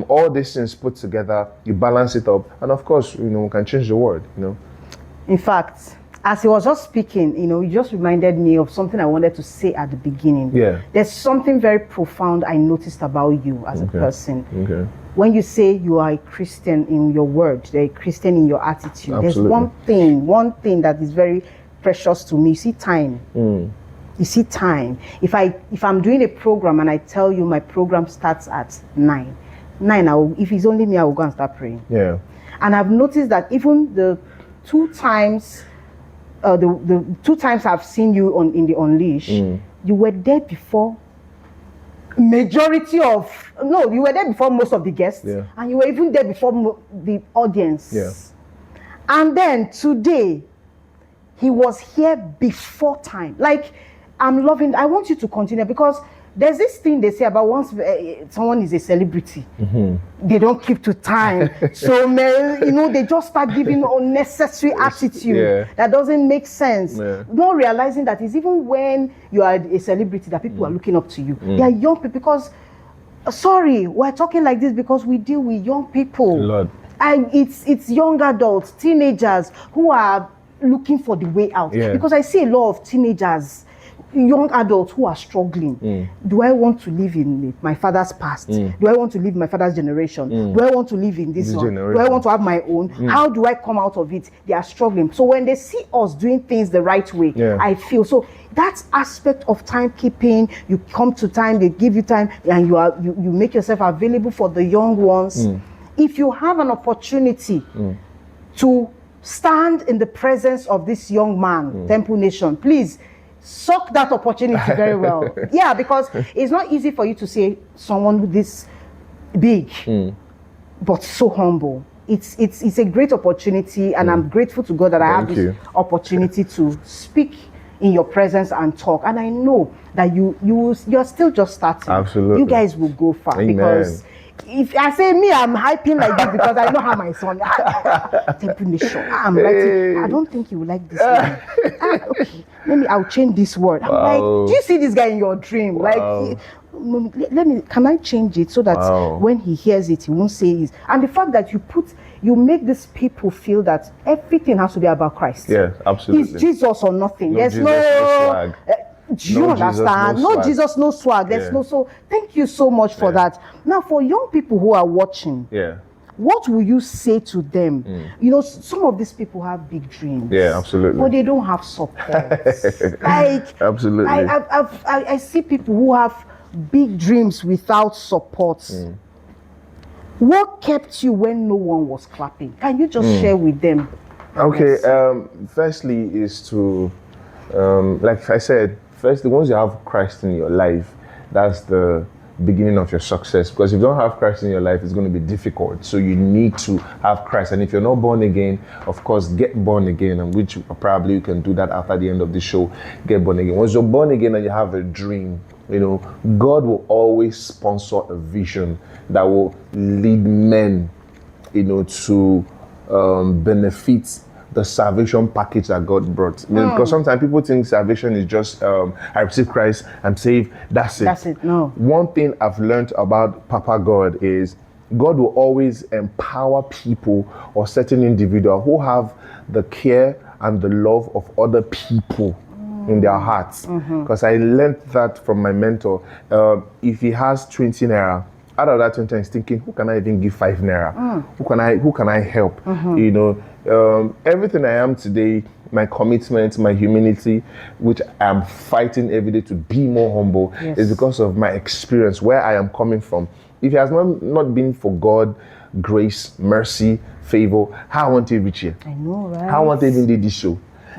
all these things put together, you balance it up, and of course, you know, we can change the world. You know. In fact, as he was just speaking, you know, he just reminded me of something I wanted to say at the beginning. There's something very profound I noticed about you as a person. When you say you are a Christian in your word, you're a Christian in your attitude, there's one thing that is very precious to me. You see time. You see time. If I'm doing a program and I tell you my program starts at 9, if it's only me, I will go and start praying. And I've noticed that even the two times I've seen you in the Unleash, you were there before you were there before most of the guests, and you were even there before the audience. And then today, he was here before time. Like, I want you to continue, because there's this thing they say about once someone is a celebrity, they don't keep to time. So, you know, they just start giving unnecessary attitude that doesn't make sense. Not realizing that it's even when you are a celebrity that people are looking up to you. They are young people, because, we're talking like this because we deal with young people. Lord. And it's young adults, teenagers who are looking for the way out. Because I see a lot of teenagers young adults who are struggling. Do I want to live in my father's past? Do I want to live in my father's generation? Do I want to live in this one? Do I want to have my own? How do I come out of it? They are struggling. So when they see us doing things the right way, I feel so that aspect of timekeeping, you come to time, they give you time, and you make yourself available for the young ones. If you have an opportunity to stand in the presence of this young man, Temple Nation, please suck that opportunity very well. Yeah, because it's not easy for you to say someone this big, but so humble. It's a great opportunity, and I'm grateful to God that I have this opportunity to speak in your presence and talk. And I know that you're still just starting. Absolutely. You guys will go far. Amen. Because if I say me, I'm hyping like this because I know how my son Temple Nation. I'm writing. I don't think you will like this one. Okay, I'll change this word. I'm like, do you see this guy in your dream? Like, can I change it so that when he hears it, he won't say it? And the fact that you make these people feel that everything has to be about Christ. Yeah, absolutely. It's Jesus or nothing. No There's Jesus, no swag. Do you understand? No Jesus, no swag. There's no. So thank you so much for that. Now, for young people who are watching, what will you say to them? You know, some of these people have big dreams. Yeah, absolutely. But they don't have support. Like, absolutely. I see people who have big dreams without support. What kept you when no one was clapping? Can you just share with them? Okay. Firstly, is to, like I said, firstly, once you have Christ in your life, that's the beginning of your success. Because if you don't have Christ in your life, it's going to be difficult. So you need to have Christ. And if you're not born again, of course, get born again, and which probably you can do that after the end of the show. Get born again. Once you're born again and you have a dream, you know, God will always sponsor a vision that will lead men, you know, to benefit the salvation package that God brought. You know, because sometimes people think salvation is just I receive Christ, I'm saved, that's it. That's it. No. One thing I've learned about Papa God is God will always empower people or certain individuals who have the care and the love of other people in their hearts. Because I learned that from my mentor. If he has 20 naira, out of that 20, he's thinking, who can I even give 5 naira? Who can I help? You know, everything I am today, my commitment, my humility, which I'm fighting every day to be more humble, is because of my experience, where I am coming from. If it has not been for God, grace, mercy, favor, how I want to reach here? I know, right? How I want to even do this show?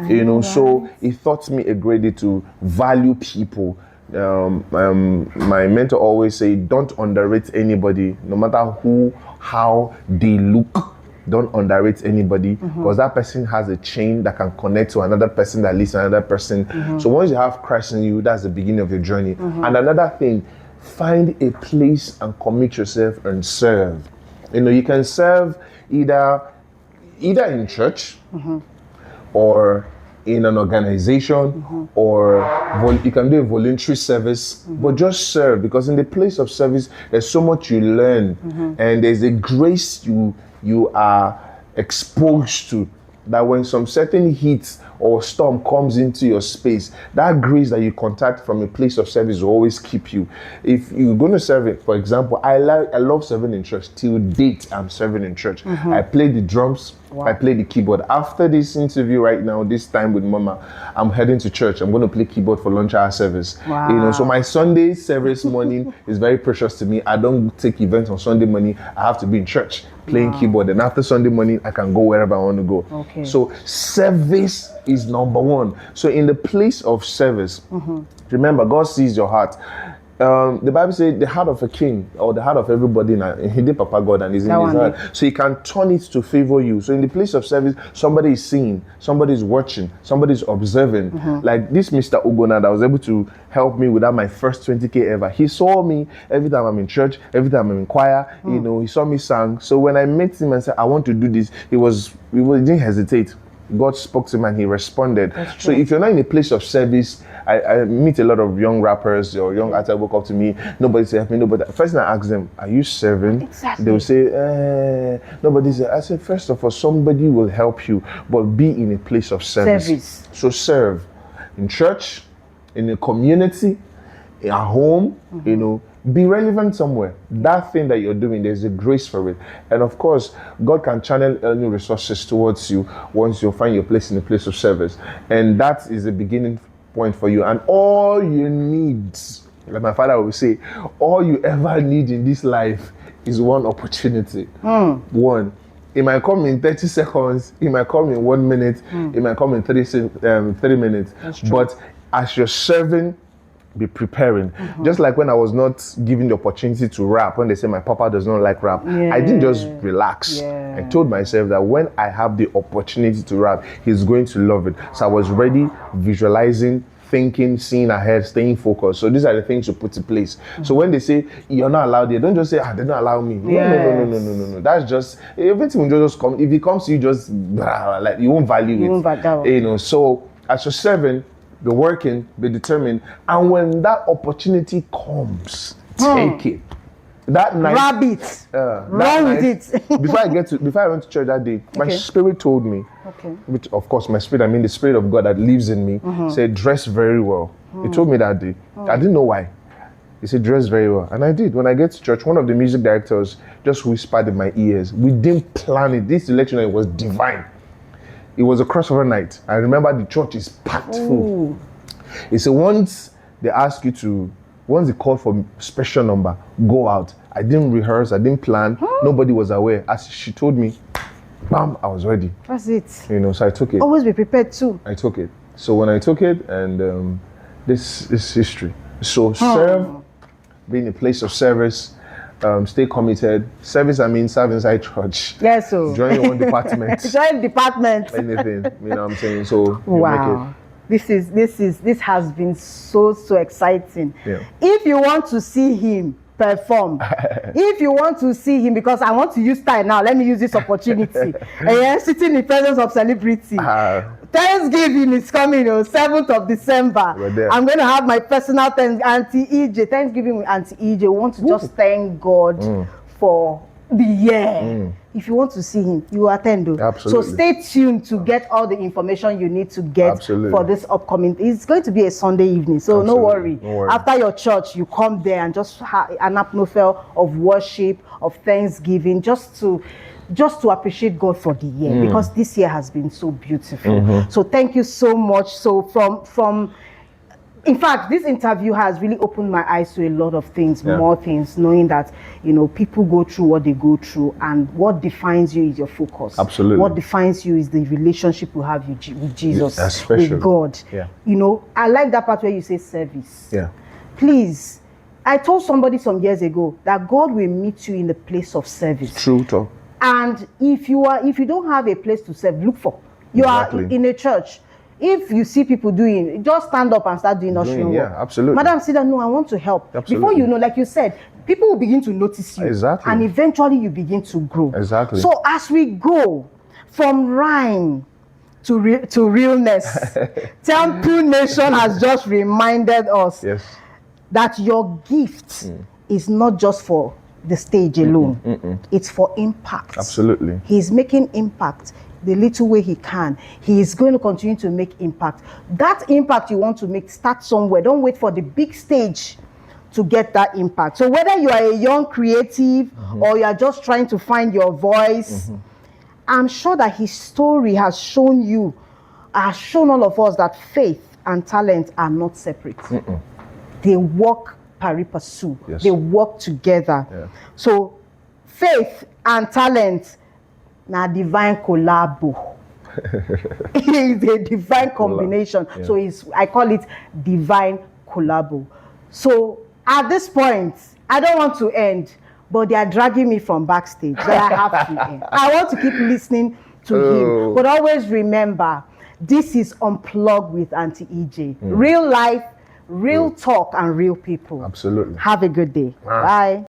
You know, so it taught me a great deal to value people. My mentor always say, don't underrate anybody, no matter how they look. Don't underrate anybody, because that person has a chain that can connect to another person that leads to another person. So once you have Christ in you, that's the beginning of your journey. And another thing, find a place and commit yourself and serve. You know, you can serve either in church, or in an organization, or you can do a voluntary service, but just serve, because in the place of service, there's so much you learn, and there's a grace you are exposed to, that when some certain heat or storm comes into your space, that grace that you contact from a place of service will always keep you. If you're going to serve it, for example, I love serving in church. Till date, I'm serving in church. I play the drums. Wow. I play the keyboard. After this interview right now, this time with Mama, I'm heading to church. I'm going to play keyboard for lunch hour service. Wow. You know, so my Sunday service morning is very precious to me. I don't take events on Sunday morning. I have to be in church playing keyboard. And after Sunday morning, I can go wherever I want to go. Okay. So service is number one. So in the place of service, remember, God sees your heart. The Bible says the heart of a king, or the heart of everybody, he did Papa God and is in his heart. So he can turn it to favor you. So in the place of service, somebody is seeing, somebody is watching, somebody is observing. Like this Mr. Ugona that was able to help me without my first 20K ever. He saw me every time I'm in church, every time I'm in choir, you know, he saw me sing. So when I met him and said, I want to do this, he didn't hesitate. God spoke to him and he responded. So if you're not in a place of service, I meet a lot of young rappers or young artists walk up to me, nobody's helping me, nobody. First thing I ask them, are you serving? Exactly. They will say, nobody's. I said, first of all, somebody will help you, but be in a place of service. So serve in church, in a community, at home, you know, be relevant somewhere. That thing that you're doing, there's a grace for it. And of course, God can channel any resources towards you once you find your place in the place of service. And that is the beginning point for you. And all you need, like my father would say, all you ever need in this life is one opportunity. One. It might come in 30 seconds, it might come in 1 minute, it might come in 30 minutes. But as you're serving, be preparing. Just like when I was not given the opportunity to rap, when they say my papa does not like rap, I didn't just relax. I told myself that when I have the opportunity to rap, he's going to love it. So I was ready, visualizing, thinking, seeing ahead, staying focused. So these are the things you put in place. So when they say you're not allowed here, don't just say, they don't allow me. No. That's just, everything will just come. If it comes to you, just like you won't value it. You know, so as you're serving, be working, be determined, and when that opportunity comes, take it. That night, grab it, run with it. before I went to church that day, my spirit told me, which of course my spirit, I mean the spirit of God that lives in me, said dress very well. He told me that day. I didn't know why. He said dress very well, and I did. When I get to church, one of the music directors just whispered in my ears. We didn't plan it. This election it was divine. It was a crossover night. I remember the church is packed full. He said once they they called for special number, go out. I didn't rehearse, I didn't plan. Nobody was aware. As she told me, bam, I was ready. That's it. You know, so I took it. Always be prepared too. I took it. So when I took it, and this is history. So serve, be in a place of service. Stay committed. Service, I mean, serve inside church. Yes, so. Join your own department. Join department. Anything, you know what I'm saying? So, wow. This has been so exciting. Yeah. If you want to see him perform, if you want to see him, because I want to use style now, let me use this opportunity. Sitting in the presence of celebrity. Thanksgiving is coming, 7th of December. I'm going to have my personal Aunty Ejay. Thanksgiving with Aunty Ejay. We want to just thank God for the year. If you want to see him, you attend. Absolutely. So stay tuned to get all the information you need to get for this upcoming. It's going to be a Sunday evening, so no worry. After your church, you come there and just have an atmosphere of worship, of thanksgiving, just to appreciate God for the year, because this year has been so beautiful. So thank you so much. So from in fact, this interview has really opened my eyes to a lot of things, more things, knowing that, people go through what they go through, and what defines you is your focus. Absolutely. What defines you is the relationship you have with Jesus, with God. Yeah. I like that part where you say service. Yeah. Please, I told somebody some years ago that God will meet you in the place of service. True talk. And if you don't have a place to serve, look for. You are in a church. If you see people doing, just stand up and start doing ushering work. Yeah, absolutely. Madam said, no, I want to help. Absolutely. Before you know, like you said, people will begin to notice you. Exactly. And eventually you begin to grow. Exactly. So as we go from rhyme to realness, Temple Nation has just reminded us that your gift is not just for the stage alone. It's for impact. Absolutely. He's making impact the little way he can. He is going to continue to make impact. That impact you want to make, start somewhere. Don't wait for the big stage to get that impact. So whether you are a young creative or you are just trying to find your voice, I'm sure that his story has shown all of us that faith and talent are not separate. They work pari passu. They work together. So faith and talent, na divine collabo. It's a divine combination. So I call it divine collabo. So at this point, I don't want to end, but they are dragging me from backstage. So I have to end. I want to keep listening to him. But always remember, this is Unplugged with Aunty Ejay. Real life, real talk, and real people. Absolutely. Have a good day. Bye.